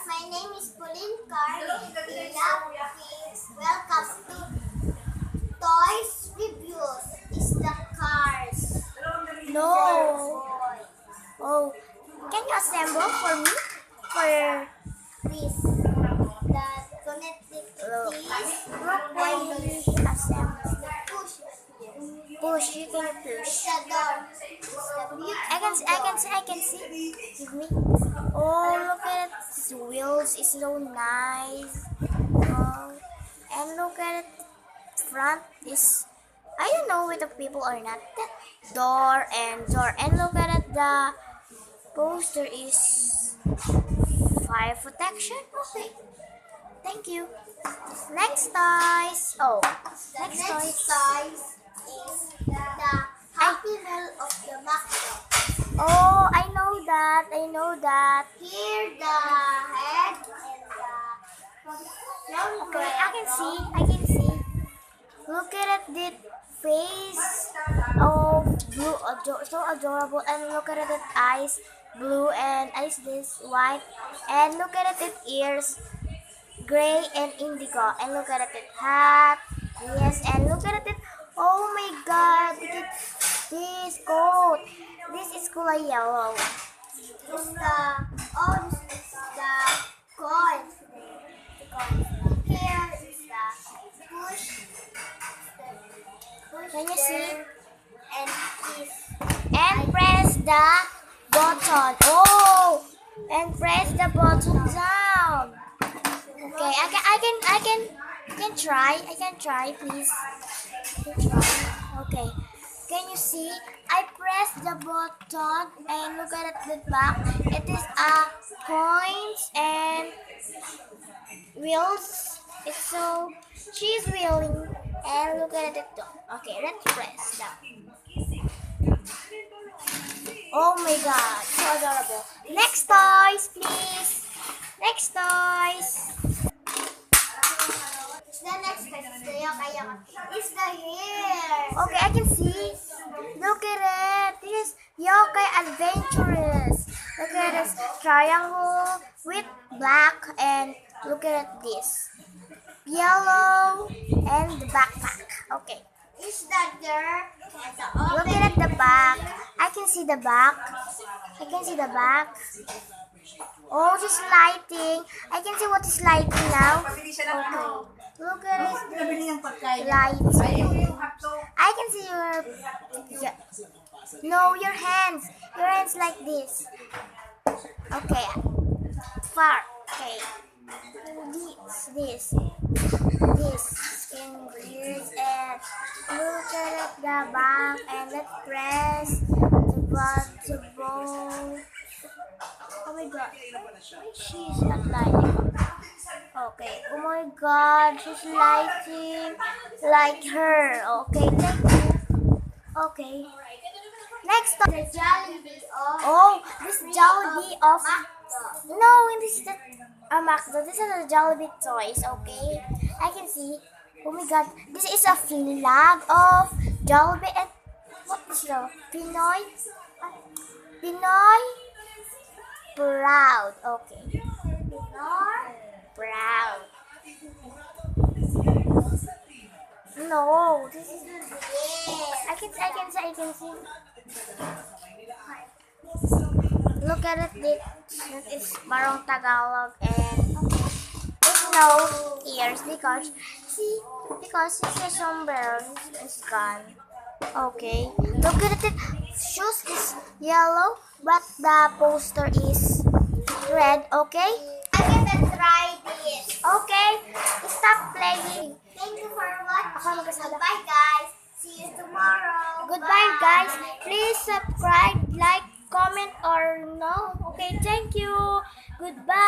my name is Pauline Carly. Welcome to Toys Reviews. It's the cars. No. Oh, can you assemble for me? For This. The connected look, keys. look where you assemble. The push. Push, you can It's push. the door. It's the beautiful I can see. Give me. Oh, look at it. These wheels is so nice. Wow. And look at it. Front is, I don't know whether people or not. That door. And look at it. The poster is fire protection. Okay. Thank you. Next toys. Oh, The next next toys. toys is the Happy Meal of the McDo. Oh, I know that. I know that. Here the head and the Okay, I can see. I can see. Look at it, the face of blue, so adorable. And look at it, eyes blue and eyes this white. And look at it, ears gray and indigo. And look at it, hat. Yes, and look at it. Oh my God! Look at this coat. This is color yellow. is the orange is the coins. The coins. Here is the push. The push Can you see? there and kiss. And press the button. Oh, and press the button down. Okay, I can try. I can try, please. I can try. Okay. Can you see? I press the button and look at the back. It is coins and wheels. It's so she's wheeling and look at it. Okay, let's press down. Oh my God, so adorable. Next toys, please. Next toys. The next one is the yoga. It's the hair. Okay, I can see. Look at it. This is Yokai Adventurous. Look at this triangle with black and look at this. Yellow and the backpack. Okay. It's the dirt and the Look open. at the back. I can see the back. I can see the back. Oh, just lighting. I can see what is lighting now. Okay. Look at it. Lighting. I can see your no, your hands. Your hands like this. Okay. Far. Okay. This fingers and look at the back and let's press the ball. Oh my God. She's not lighting. Okay. Oh my God. She's lighting like her. Okay. Thank you. Okay. Next up. The Jollibee of Oh, this Jollibee of McDo. no, this is the McDo. This is the Jollibee toys. Okay, I can see. Oh my God, this is a flag of Jollibee and what is the Pinoy? Pinoy proud. Okay, proud. No, this is. I can see. Look at it. It is Barong Tagalog and with no ears because his sombrero is gone. Okay. Look at it. Shoes is yellow, but the poster is red. Okay. I'm gonna try this. Okay. Stop playing. Thank you for watching. Ako magkasala. Goodbye, guys. See you tomorrow. Goodbye, guys. Please subscribe, like, comment, or no. Okay. Thank you. Goodbye.